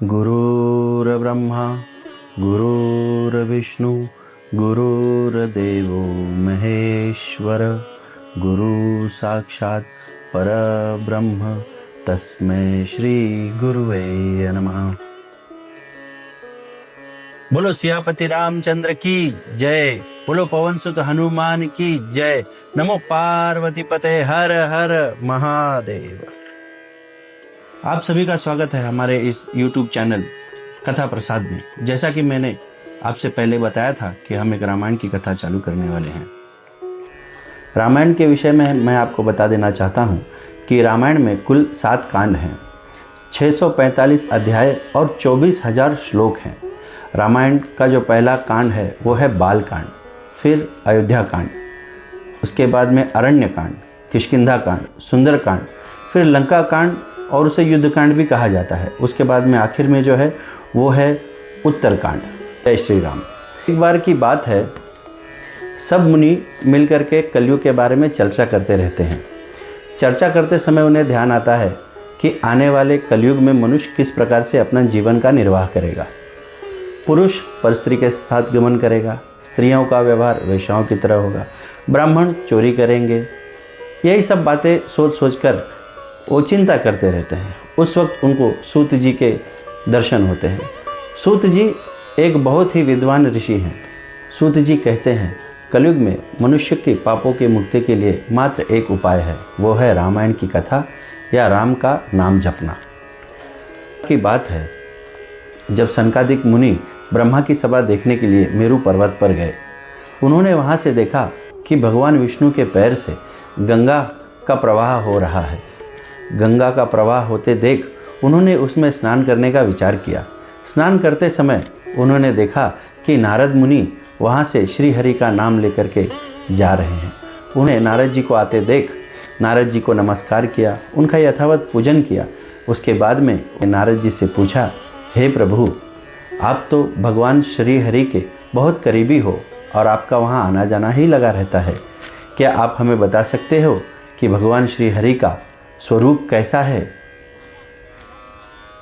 गुरुर्ब्रह्मा गुरुर्विष्णु गुरुर्देवो महेश्वर गुरु साक्षात् परब्रह्म तस्मै श्री गुरुवे नमः। बोलो सियापति रामचंद्र की जय, बोलो पवन सुत हनुमान की जय, नमो पार्वती पते हर हर महादेव। आप सभी का स्वागत है हमारे इस YouTube चैनल कथा प्रसाद में। जैसा कि मैंने आपसे पहले बताया था कि हम एक रामायण की कथा चालू करने वाले हैं। रामायण के विषय में मैं आपको बता देना चाहता हूं कि रामायण में कुल 7 कांड हैं, 645 अध्याय और 24,000 श्लोक हैं। रामायण का जो पहला कांड है वो है बाल कांड, फिर अयोध्या कांड, उसके बाद में अरण्य कांड, किष्किंधा कांड, सुंदर कांड, फिर लंका कांड और उसे युद्ध कांड भी कहा जाता है। उसके बाद में आखिर में जो है वो है उत्तर कांड। जय श्री राम। एक बार की बात है, सब मुनि मिलकर के कलयुग के बारे में चर्चा करते रहते हैं। चर्चा करते समय उन्हें ध्यान आता है कि आने वाले कलयुग में मनुष्य किस प्रकार से अपना जीवन का निर्वाह करेगा। पुरुष पर स्त्री के साथ गमन करेगा, स्त्रियों का व्यवहार वेश्याओं की तरह होगा, ब्राह्मण चोरी करेंगे। यही सब बातें सोच सोच कर वो चिंता करते रहते हैं। उस वक्त उनको सूत जी के दर्शन होते हैं। सूत जी एक बहुत ही विद्वान ऋषि हैं। सूत जी कहते हैं कलयुग में मनुष्य के पापों की मुक्ति के लिए मात्र एक उपाय है, वो है रामायण की कथा या राम का नाम जपना। की बात है, जब सनकादिक मुनि ब्रह्मा की सभा देखने के लिए मेरू पर्वत पर गए, उन्होंने वहाँ से देखा कि भगवान विष्णु के पैर से गंगा का प्रवाह हो रहा है। गंगा का प्रवाह होते देख उन्होंने उसमें स्नान करने का विचार किया। स्नान करते समय उन्होंने देखा कि नारद मुनि वहाँ से श्री हरि का नाम लेकर के जा रहे हैं। उन्हें नारद जी को आते देख नारद जी को नमस्कार किया, उनका यथावत पूजन किया। उसके बाद में नारद जी से पूछा, हे प्रभु, आप तो भगवान श्री हरि के बहुत करीबी हो और आपका वहाँ आना जाना ही लगा रहता है। क्या आप हमें बता सकते हो कि भगवान श्री हरि का स्वरूप कैसा है?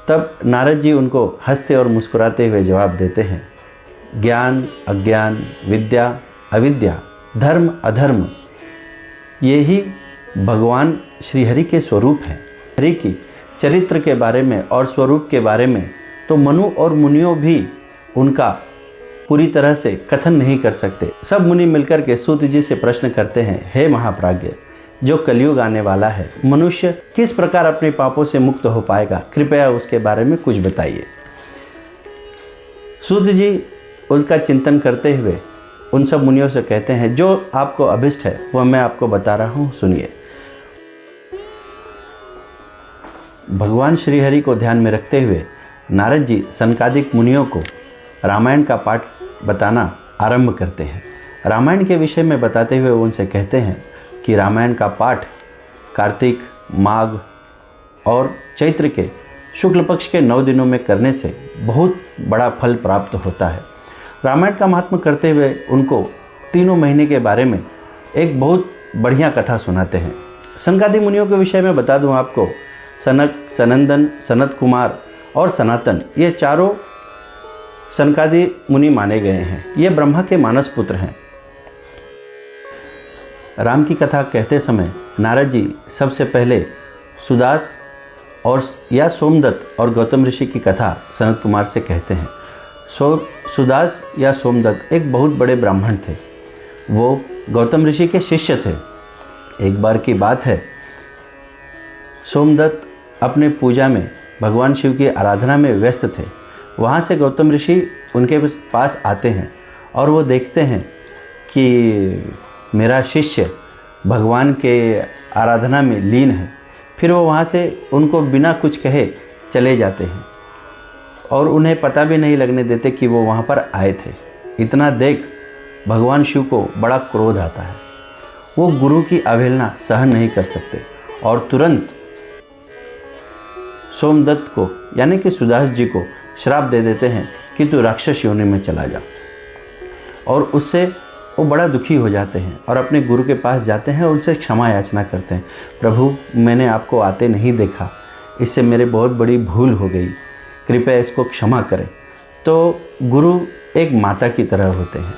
तब नारद जी उनको हंसते और मुस्कुराते हुए जवाब देते हैं, ज्ञान अज्ञान, विद्या अविद्या, धर्म अधर्म, ये ही भगवान श्री हरि के स्वरूप हैं। हरि की चरित्र के बारे में और स्वरूप के बारे में तो मनु और मुनियों भी उनका पूरी तरह से कथन नहीं कर सकते। सब मुनि मिलकर के सूत जी से प्रश्न करते हैं, हे महाप्राज्ञ, जो कलयुग आने वाला है, मनुष्य किस प्रकार अपने पापों से मुक्त हो पाएगा, कृपया उसके बारे में कुछ बताइए। सूत जी उसका चिंतन करते हुए उन सब मुनियों से कहते हैं, जो आपको अभिष्ट है वह मैं आपको बता रहा हूँ, सुनिए। भगवान श्री हरि को ध्यान में रखते हुए नारद जी सनकादिक मुनियों को रामायण का पाठ बताना आरंभ करते हैं। रामायण के विषय में बताते हुए उनसे कहते हैं कि रामायण का पाठ कार्तिक, माघ और चैत्र के शुक्ल पक्ष के 9 दिनों में करने से बहुत बड़ा फल प्राप्त होता है। रामायण का महात्म्य करते हुए उनको तीनों महीने के बारे में एक बहुत बढ़िया कथा सुनाते हैं। सनकादि मुनियों के विषय में बता दूं आपको, सनक, सनंदन, सनत कुमार और सनातन, ये चारों सनकादि मुनि माने गए हैं। ये ब्रह्मा के मानस पुत्र हैं। राम की कथा कहते समय नारद जी सबसे पहले सुदास और या सोमदत्त और गौतम ऋषि की कथा सनत कुमार से कहते हैं। सुदास या सोमदत्त एक बहुत बड़े ब्राह्मण थे। वो गौतम ऋषि के शिष्य थे। एक बार की बात है, सोमदत्त अपने पूजा में भगवान शिव की आराधना में व्यस्त थे। वहाँ से गौतम ऋषि उनके पास आते हैं और वो देखते हैं कि मेरा शिष्य भगवान के आराधना में लीन है। फिर वो वहाँ से उनको बिना कुछ कहे चले जाते हैं और उन्हें पता भी नहीं लगने देते कि वो वहाँ पर आए थे। इतना देख भगवान शिव को बड़ा क्रोध आता है। वो गुरु की अवहेलना सहन नहीं कर सकते और तुरंत सोमदत्त को यानी कि सुदास जी को श्राप दे देते हैं कि तू राक्षस योनि में चला जा। और उससे वो बड़ा दुखी हो जाते हैं और अपने गुरु के पास जाते हैं और उनसे क्षमा याचना करते हैं, प्रभु मैंने आपको आते नहीं देखा, इससे मेरे बहुत बड़ी भूल हो गई। कृपया इसको क्षमा करें। तो गुरु एक माता की तरह होते हैं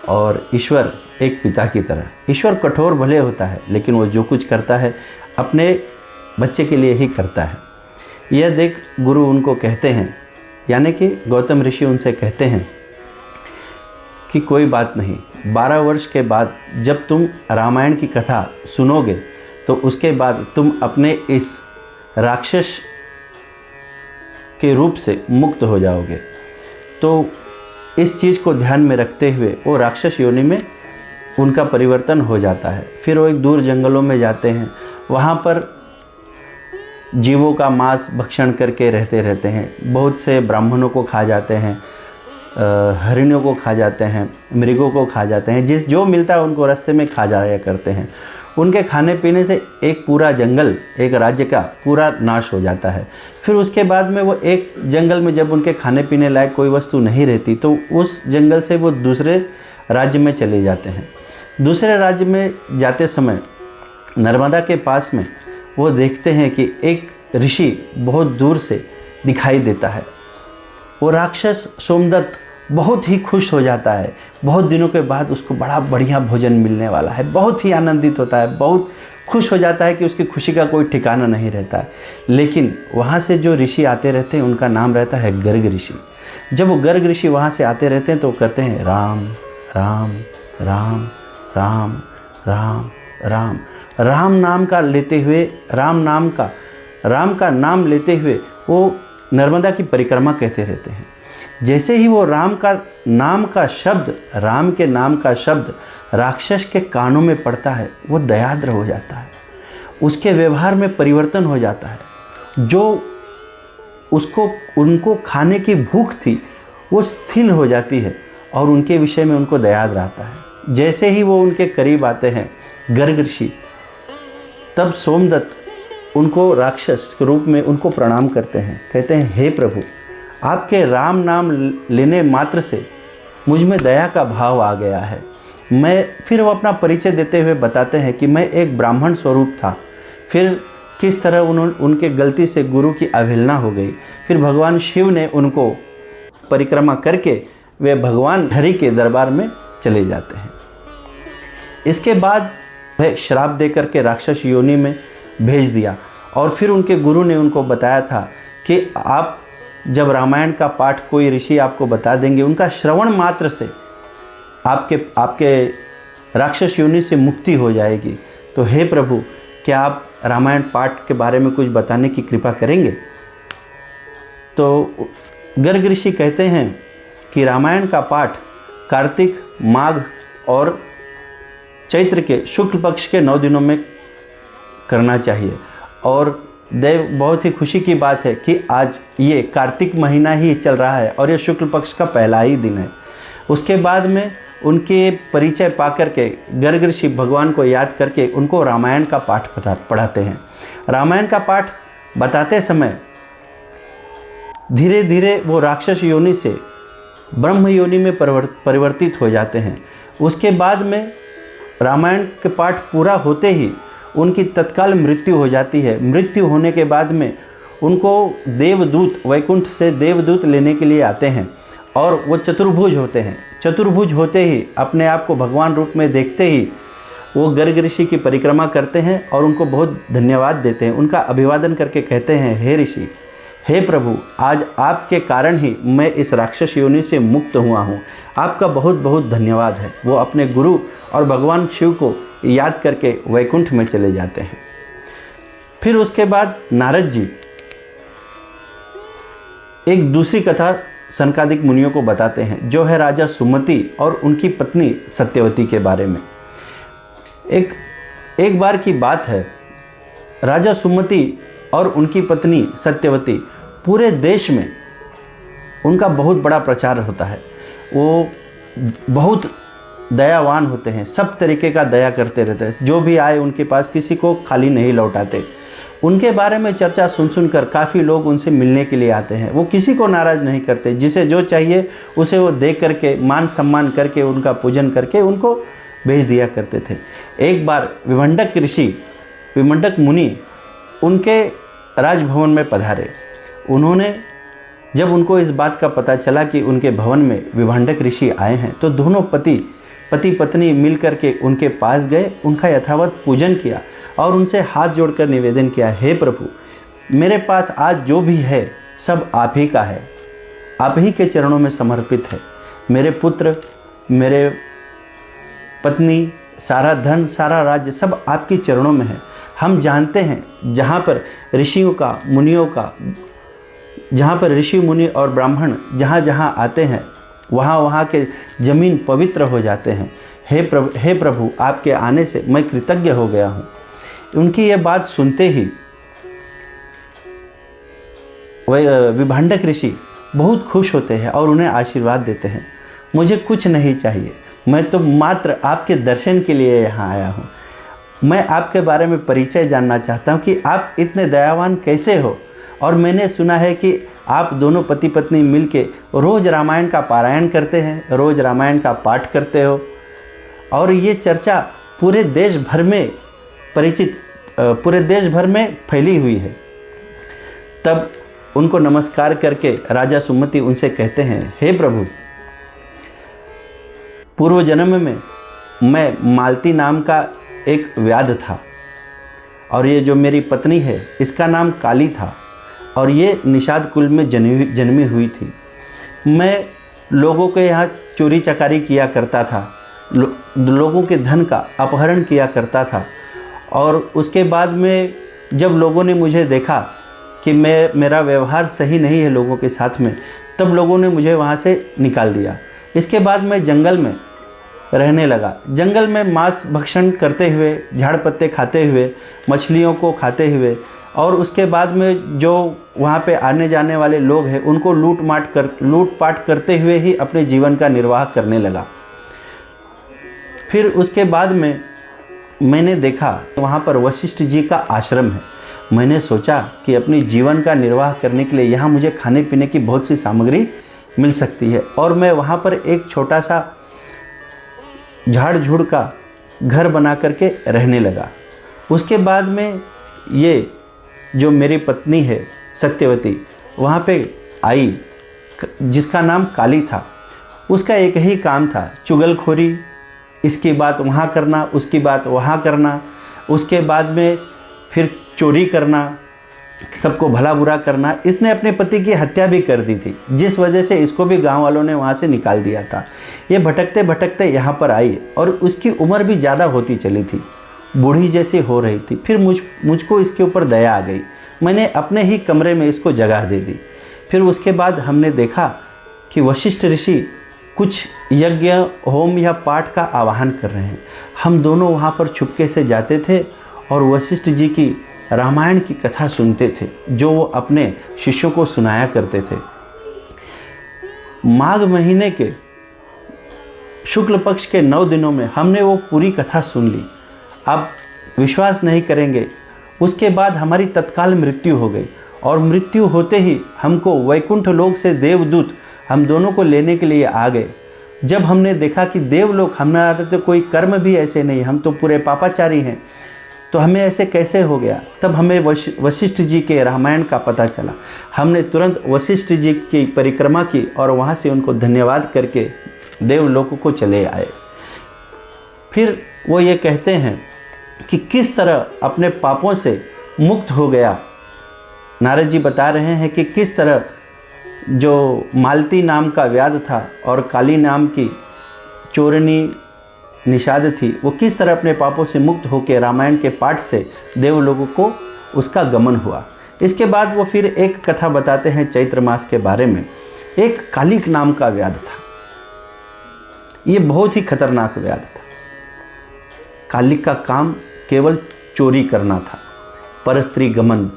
और ईश्वर एक पिता की तरह। ईश्वर कठोर भले होता है, लेकिन वो जो कुछ करता है अपने बच्चे के लिए ही करता है। यह देख गुरु उनको कहते हैं, यानी कि गौतम ऋषि उनसे कहते हैं कि कोई बात नहीं, 12 वर्ष के बाद जब तुम रामायण की कथा सुनोगे तो उसके बाद तुम अपने इस राक्षस के रूप से मुक्त हो जाओगे। तो इस चीज़ को ध्यान में रखते हुए वो राक्षस योनि में उनका परिवर्तन हो जाता है। फिर वो एक दूर जंगलों में जाते हैं, वहाँ पर जीवों का मांस भक्षण करके रहते हैं। बहुत से ब्राह्मणों को खा जाते हैं, हरिणों को खा जाते हैं, मृगों को खा जाते हैं, जो मिलता है उनको रास्ते में खा जाया करते हैं। उनके खाने पीने से एक पूरा जंगल, एक राज्य का पूरा नाश हो जाता है। फिर उसके बाद में वो एक जंगल में जब उनके खाने पीने लायक कोई वस्तु नहीं रहती तो उस जंगल से वो दूसरे राज्य में चले जाते हैं। दूसरे राज्य में जाते समय नर्मदा के पास में वो देखते हैं कि एक ऋषि बहुत दूर से दिखाई देता है। वो राक्षस सोमदत्त बहुत ही खुश हो जाता है। बहुत दिनों के बाद उसको बड़ा बढ़िया भोजन मिलने वाला है। बहुत ही आनंदित होता है, बहुत खुश हो जाता है कि उसकी खुशी का कोई ठिकाना नहीं रहता है। लेकिन वहाँ से जो ऋषि आते रहते हैं उनका नाम रहता है गर्ग ऋषि। जब वो गर्ग ऋषि वहाँ से आते रहते हैं तो वो करते हैं राम राम राम राम राम राम राम नाम का लेते हुए, राम का नाम लेते हुए वो नर्मदा की परिक्रमा कहते रहते हैं। जैसे ही वो राम के नाम का शब्द राक्षस के कानों में पड़ता है, वो दयाद्र हो जाता है, उसके व्यवहार में परिवर्तन हो जाता है। जो उनको खाने की भूख थी वो स्थिर हो जाती है और उनके विषय में उनको दयाद्र आता है। जैसे ही वो उनके करीब आते हैं गर्ग ऋषि, तब सोमदत्त उनको राक्षस के रूप में उनको प्रणाम करते हैं। कहते हैं, हे प्रभु, आपके राम नाम लेने मात्र से मुझ में दया का भाव आ गया है। फिर वो अपना परिचय देते हुए बताते हैं कि मैं एक ब्राह्मण स्वरूप था, फिर किस तरह उनके गलती से गुरु की अवहेलना हो गई। फिर भगवान शिव ने उनको परिक्रमा करके वे भगवान हरि के दरबार में चले जाते हैं। इसके बाद वह श्राप देकर के राक्षस योनि में भेज दिया और फिर उनके गुरु ने उनको बताया था कि आप जब रामायण का पाठ कोई ऋषि आपको बता देंगे, उनका श्रवण मात्र से आपके राक्षस योनि से मुक्ति हो जाएगी। तो हे प्रभु, क्या आप रामायण पाठ के बारे में कुछ बताने की कृपा करेंगे? तो गर्ग ऋषि कहते हैं कि रामायण का पाठ कार्तिक, माघ और चैत्र के शुक्ल पक्ष के 9 दिनों में करना चाहिए। और बहुत ही खुशी की बात है कि आज ये कार्तिक महीना ही चल रहा है और ये शुक्ल पक्ष का पहला ही दिन है। उसके बाद में उनके परिचय पाकर के गर्ग ऋषि भगवान को याद करके उनको रामायण का पाठ पढ़ाते हैं। रामायण का पाठ बताते समय धीरे धीरे वो राक्षस योनि से ब्रह्म योनि में परिवर्तित हो जाते हैं। उसके बाद में रामायण के पाठ पूरा होते ही उनकी तत्काल मृत्यु हो जाती है। मृत्यु होने के बाद में उनको देवदूत, वैकुंठ से देवदूत लेने के लिए आते हैं और वो चतुर्भुज होते हैं। चतुर्भुज होते ही अपने आप को भगवान रूप में देखते ही वो गर्ग ऋषि की परिक्रमा करते हैं और उनको बहुत धन्यवाद देते हैं। उनका अभिवादन करके कहते हैं, हे ऋषि, हे प्रभु, आज आपके कारण ही मैं इस राक्षस योनि से मुक्त हुआ हूँ। आपका बहुत बहुत धन्यवाद है। वो अपने गुरु और भगवान शिव को याद करके वैकुंठ में चले जाते हैं। फिर उसके बाद नारद जी एक दूसरी कथा सनकादिक मुनियों को बताते हैं, जो है राजा सुमति और उनकी पत्नी सत्यवती के बारे में। एक बार की बात है, राजा सुमति और उनकी पत्नी सत्यवती पूरे देश में उनका बहुत बड़ा प्रचार होता है। वो बहुत दयावान होते हैं, सब तरीके का दया करते रहते हैं। जो भी आए उनके पास किसी को खाली नहीं लौटाते। उनके बारे में चर्चा सुन सुनकर काफ़ी लोग उनसे मिलने के लिए आते हैं। वो किसी को नाराज़ नहीं करते, जिसे जो चाहिए उसे वो दे करके मान सम्मान करके उनका पूजन करके उनको भेज दिया करते थे। एक बार विमंडक मुनि उनके राजभवन में पधारे। उन्होंने जब उनको इस बात का पता चला कि उनके भवन में विभांडक ऋषि आए हैं, तो दोनों पति पत्नी मिल करके उनके पास गए, उनका यथावत पूजन किया और उनसे हाथ जोड़कर निवेदन किया, हे प्रभु, मेरे पास आज जो भी है सब आप ही का है, आप ही के चरणों में समर्पित है। मेरे पुत्र, मेरे पत्नी, सारा धन, सारा राज्य सब आपके चरणों में है। हम जानते हैं जहाँ पर ऋषियों का, मुनियों का, जहाँ पर ऋषि मुनि और ब्राह्मण जहाँ जहाँ आते हैं वहाँ वहाँ के ज़मीन पवित्र हो जाते हैं। हे प्रभु, आपके आने से मैं कृतज्ञ हो गया हूँ। उनकी ये बात सुनते ही वह विभांडक ऋषि बहुत खुश होते हैं और उन्हें आशीर्वाद देते हैं। मुझे कुछ नहीं चाहिए, मैं तो मात्र आपके दर्शन के लिए यहाँ आया हूँ। मैं आपके बारे में परिचय जानना चाहता हूँ कि आप इतने दयावान कैसे हो। और मैंने सुना है कि आप दोनों पति पत्नी मिलके रोज़ रामायण का पारायण करते हैं, रोज़ रामायण का पाठ करते हो और ये चर्चा पूरे देश भर में फैली हुई है। तब उनको नमस्कार करके राजा सुमति उनसे कहते हैं, हे प्रभु, पूर्व जन्म में मैं मालती नाम का एक व्याध था और ये जो मेरी पत्नी है इसका नाम काली था और ये निषाद कुल में जन्मी हुई थी। मैं लोगों के यहाँ चोरी चकारी किया करता था, लोगों के धन का अपहरण किया करता था और उसके बाद में जब लोगों ने मुझे देखा कि मेरा व्यवहार सही नहीं है लोगों के साथ में, तब लोगों ने मुझे वहाँ से निकाल दिया। इसके बाद मैं जंगल में रहने लगा। जंगल में मांस भक्षण करते हुए, झाड़ पत्ते खाते हुए, मछलियों को खाते हुए और उसके बाद में जो वहाँ पे आने जाने वाले लोग हैं उनको लूटपाट करते हुए ही अपने जीवन का निर्वाह करने लगा। फिर उसके बाद में मैंने देखा वहाँ पर वशिष्ठ जी का आश्रम है। मैंने सोचा कि अपनी जीवन का निर्वाह करने के लिए यहाँ मुझे खाने पीने की बहुत सी सामग्री मिल सकती है और मैं वहाँ पर एक छोटा सा झाड़ झूड़ का घर बना करके रहने लगा। उसके बाद में ये जो मेरी पत्नी है सत्यवती वहाँ पे आई, जिसका नाम काली था। उसका एक ही काम था, चुगलखोरी, इसकी बात वहाँ करना, उसकी बात वहाँ करना, उसके बाद में फिर चोरी करना, सबको भला बुरा करना। इसने अपने पति की हत्या भी कर दी थी, जिस वजह से इसको भी गांव वालों ने वहाँ से निकाल दिया था। ये भटकते भटकते यहाँ पर आई और उसकी उम्र भी ज़्यादा होती चली थी, बूढ़ी जैसी हो रही थी। फिर मुझको इसके ऊपर दया आ गई, मैंने अपने ही कमरे में इसको जगह दे दी। फिर उसके बाद हमने देखा कि वशिष्ठ ऋषि कुछ यज्ञ, होम या पाठ का आवाहन कर रहे हैं। हम दोनों वहाँ पर छुपके से जाते थे और वशिष्ठ जी की रामायण की कथा सुनते थे, जो वो अपने शिष्यों को सुनाया करते थे। माघ महीने के शुक्ल पक्ष के 9 दिनों में हमने वो पूरी कथा सुन ली। आप विश्वास नहीं करेंगे, उसके बाद हमारी तत्काल मृत्यु हो गई और मृत्यु होते ही हमको वैकुंठ लोक से देवदूत हम दोनों को लेने के लिए आ गए। जब हमने देखा कि देवलोक, हमारा तो कोई कर्म भी ऐसे नहीं, हम तो पूरे पापाचारी हैं, तो हमें ऐसे कैसे हो गया। तब हमें वशिष्ठ जी के रामायण का पता चला। हमने तुरंत वशिष्ठ जी की परिक्रमा की और वहाँ से उनको धन्यवाद करके देवलोक को चले आए। फिर वो ये कहते हैं कि किस तरह अपने पापों से मुक्त हो गया। नारद जी बता रहे हैं कि किस तरह जो मालती नाम का व्याध था और काली नाम की चोरनी निषाद थी, वो किस तरह अपने पापों से मुक्त होकर रामायण के पाठ से देवलोगों को उसका गमन हुआ। इसके बाद वो फिर एक कथा बताते हैं चैत्र मास के बारे में। एक कालिक नाम का व्याध था, ये बहुत ही खतरनाक व्याध था। कालिक का काम केवल चोरी करना था, परस्त्री गमन।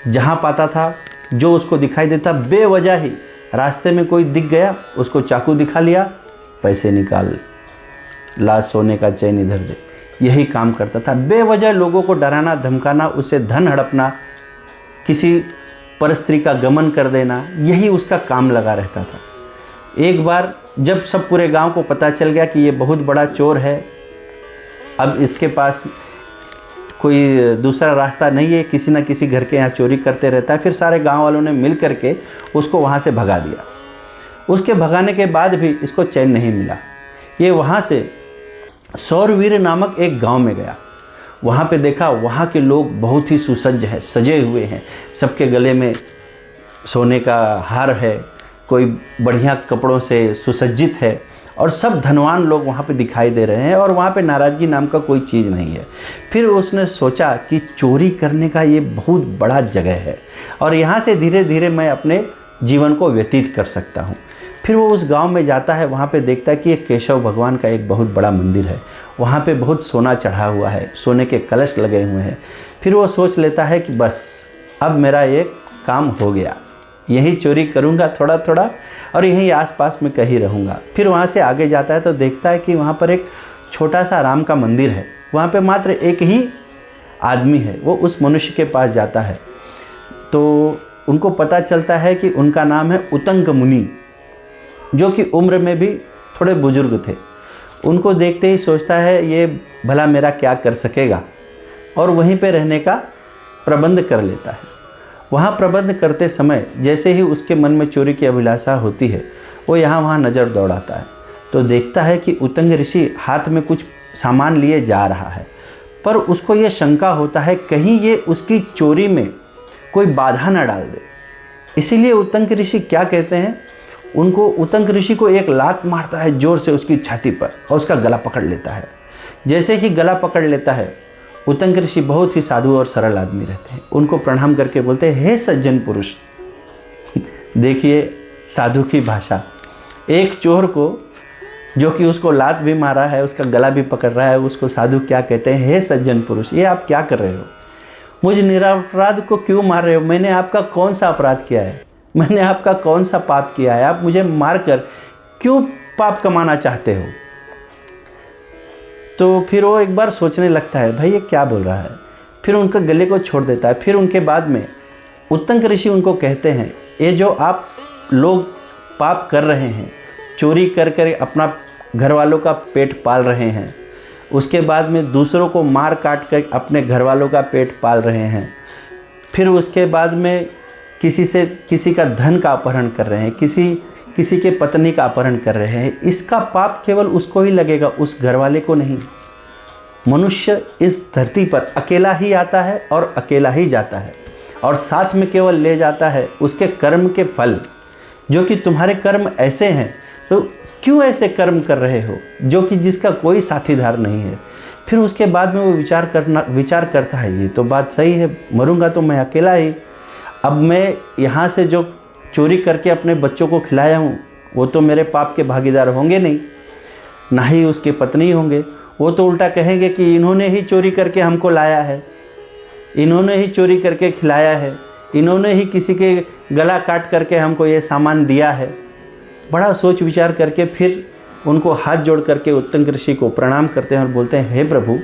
जहाँ पाता था, जो उसको दिखाई देता, बेवजह ही रास्ते में कोई दिख गया, उसको चाकू दिखा लिया, पैसे निकाल, ला सोने का चैन इधर दे, यही काम करता था। बेवजह लोगों को डराना धमकाना, उससे धन हड़पना, किसी परस्त्री का गमन कर देना, यही उसका काम लगा रहता था। एक बार जब सब पूरे गांव को पता चल गया कि ये बहुत बड़ा चोर है, अब इसके पास कोई दूसरा रास्ता नहीं है, किसी न किसी घर के यहाँ चोरी करते रहता है। फिर सारे गांव वालों ने मिल करके उसको वहाँ से भगा दिया। उसके भगाने के बाद भी इसको चैन नहीं मिला। ये वहाँ से सौरवीर नामक एक गांव में गया। वहाँ पे देखा वहाँ के लोग बहुत ही सुसज्ज हैं, सजे हुए हैं, सबके गले में सोने का हार है, कोई बढ़िया कपड़ों से सुसज्जित है और सब धनवान लोग वहाँ पे दिखाई दे रहे हैं और वहाँ पे नाराज़गी नाम का कोई चीज़ नहीं है। फिर उसने सोचा कि चोरी करने का ये बहुत बड़ा जगह है और यहाँ से धीरे धीरे मैं अपने जीवन को व्यतीत कर सकता हूँ। फिर वो उस गांव में जाता है, वहाँ पे देखता है कि एक केशव भगवान का एक बहुत बड़ा मंदिर है, वहाँ पे बहुत सोना चढ़ा हुआ है, सोने के कलश लगे हुए हैं। फिर वो सोच लेता है कि बस अब मेरा ये काम हो गया, यही चोरी करूँगा थोड़ा थोड़ा और यहीं आसपास में कहीं रहूँगा। फिर वहाँ से आगे जाता है तो देखता है कि वहाँ पर एक छोटा सा राम का मंदिर है। वहाँ पे मात्र एक ही आदमी है। वो उस मनुष्य के पास जाता है तो उनको पता चलता है कि उनका नाम है उतंग मुनि, जो कि उम्र में भी थोड़े बुजुर्ग थे। उनको देखते ही सोचता है ये भला मेरा क्या कर सकेगा और वहीं पे रहने का प्रबंध कर लेता है। वहाँ प्रबंध करते समय जैसे ही उसके मन में चोरी की अभिलाषा होती है, वो यहाँ वहाँ नज़र दौड़ाता है तो देखता है कि उतंग ऋषि हाथ में कुछ सामान लिए जा रहा है। पर उसको ये शंका होता है कहीं ये उसकी चोरी में कोई बाधा न डाल दे। इसीलिए उतंग ऋषि क्या कहते हैं, उनको उतंग ऋषि को एक लात मारता है जोर से उसकी छाती पर और उसका गला पकड़ लेता है। जैसे ही गला पकड़ लेता है, उतंग ऋषि बहुत ही साधु और सरल आदमी रहते हैं, उनको प्रणाम करके बोलते हैं हे सज्जन पुरुष। देखिए साधु की भाषा, एक चोर को जो कि उसको लात भी मारा है, उसका गला भी पकड़ रहा है, उसको साधु क्या कहते हैं, हे सज्जन पुरुष, ये आप क्या कर रहे हो, मुझ निरपराध को क्यों मार रहे हो, मैंने आपका कौन सा अपराध किया है, मैंने आपका कौन सा पाप किया है, आप मुझे मारकर क्यों पाप कमाना चाहते हो। तो फिर वो एक बार सोचने लगता है भाई ये क्या बोल रहा है, फिर उनका गले को छोड़ देता है। फिर उनके बाद में उतंग ऋषि उनको कहते हैं ये जो आप लोग पाप कर रहे हैं, चोरी कर कर अपना घर वालों का पेट पाल रहे हैं, उसके बाद में दूसरों को मार काट कर अपने घर वालों का पेट पाल रहे हैं, फिर उसके बाद में किसी का धन का अपहरण कर रहे हैं, किसी के पत्नी का अपहरण कर रहे हैं, इसका पाप केवल उसको ही लगेगा, उस घरवाले को नहीं। मनुष्य इस धरती पर अकेला ही आता है और अकेला ही जाता है और साथ में केवल ले जाता है उसके कर्म के फल। जो कि तुम्हारे कर्म ऐसे हैं तो क्यों ऐसे कर्म कर रहे हो जो कि जिसका कोई साथीदार नहीं है। फिर उसके बाद में वो विचार करता है ये तो बात सही है, मरूंगा तो मैं अकेला ही, अब मैं यहाँ से जो चोरी करके अपने बच्चों को खिलाया हूँ वो तो मेरे पाप के भागीदार होंगे नहीं, ना ही उसके पत्नी होंगे, वो तो उल्टा कहेंगे कि इन्होंने ही चोरी करके हमको लाया है, इन्होंने ही चोरी करके खिलाया है, इन्होंने ही किसी के गला काट करके हमको ये सामान दिया है। बड़ा सोच विचार करके फिर उनको हाथ जोड़ करके उतंग ऋषि को प्रणाम करते हैं और बोलते हैं हे प्रभु,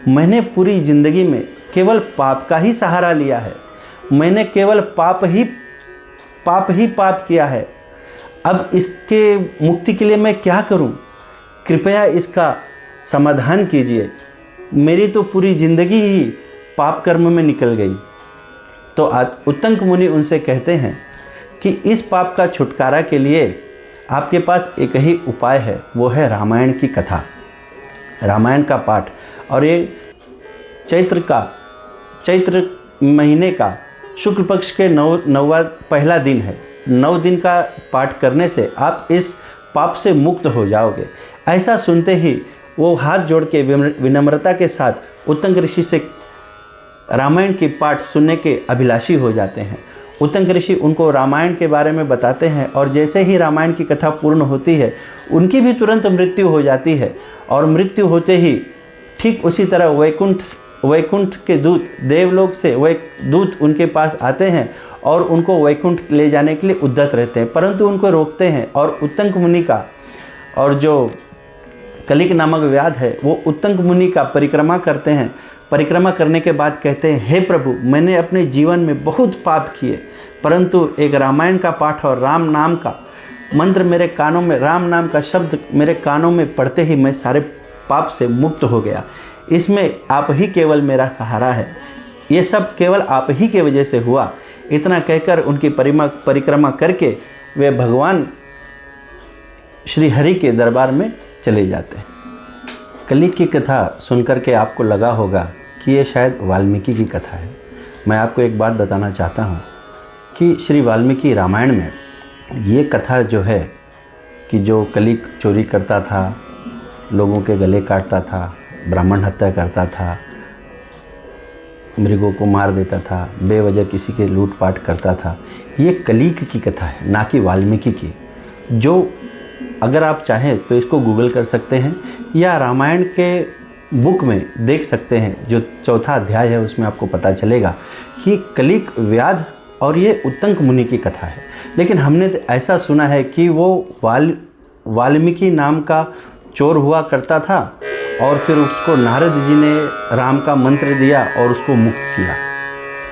मैंने पूरी ज़िंदगी में केवल पाप का ही सहारा लिया है, मैंने केवल पाप ही पाप किया है, अब इसके मुक्ति के लिए मैं क्या करूं, कृपया इसका समाधान कीजिए, मेरी तो पूरी ज़िंदगी ही पाप कर्म में निकल गई। तो उतंग मुनि उनसे कहते हैं कि इस पाप का छुटकारा के लिए आपके पास एक ही उपाय है, वो है रामायण की कथा, रामायण का पाठ। और ये चैत्र महीने का शुक्ल पक्ष के नौवा पहला दिन है। 9 दिन का पाठ करने से आप इस पाप से मुक्त हो जाओगे। ऐसा सुनते ही वो हाथ जोड़ के विनम्रता के साथ उतंग ऋषि से रामायण की पाठ सुनने के अभिलाषी हो जाते हैं। उतंग ऋषि उनको रामायण के बारे में बताते हैं और जैसे ही रामायण की कथा पूर्ण होती है उनकी भी तुरंत मृत्यु हो जाती है। और मृत्यु होते ही ठीक उसी तरह वैकुंठ के दूत, देवलोक से दूत उनके पास आते हैं और उनको वैकुंठ ले जाने के लिए उद्यत रहते हैं, परंतु उनको रोकते हैं। और उतंग मुनि का और जो कलिक नामक व्याध है वो उतंग मुनि का परिक्रमा करते हैं। परिक्रमा करने के बाद कहते हैं हे प्रभु, मैंने अपने जीवन में बहुत पाप किए, परंतु एक रामायण का पाठ और राम नाम का मंत्र मेरे कानों में, राम नाम का शब्द मेरे कानों में पढ़ते ही मैं सारे पाप से मुक्त हो गया। इसमें आप ही केवल मेरा सहारा है, ये सब केवल आप ही के वजह से हुआ। इतना कहकर उनकी परिक्रमा करके वे भगवान श्री हरि के दरबार में चले जाते हैं। कलिक की कथा सुनकर के आपको लगा होगा कि ये शायद वाल्मीकि की कथा है। मैं आपको एक बात बताना चाहता हूँ कि श्री वाल्मीकि रामायण में ये कथा जो है कि जो कलिक चोरी करता था, लोगों के गले काटता था, ब्राह्मण हत्या करता था, मृगों को मार देता था, बेवजह किसी के लूटपाट करता था, ये कलिक की कथा है, ना कि वाल्मीकि की। जो अगर आप चाहें तो इसको गूगल कर सकते हैं या रामायण के बुक में देख सकते हैं, जो 4था अध्याय है उसमें आपको पता चलेगा कि कलिक व्याध और ये उत्तंक मुनि की कथा है। लेकिन हमने ऐसा सुना है कि वो वाल्मीकि नाम का चोर हुआ करता था और फिर उसको नारद जी ने राम का मंत्र दिया और उसको मुक्त किया।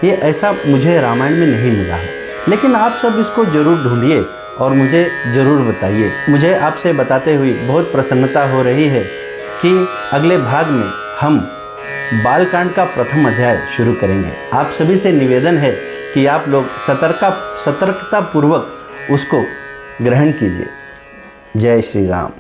ये ऐसा मुझे रामायण में नहीं मिला है, लेकिन आप सब इसको ज़रूर ढूंढिए और मुझे ज़रूर बताइए। मुझे आपसे बताते हुए बहुत प्रसन्नता हो रही है कि अगले भाग में हम बालकांड का प्रथम अध्याय शुरू करेंगे। आप सभी से निवेदन है कि आप लोग सतर्कता पूर्वक उसको ग्रहण कीजिए। जय श्री राम।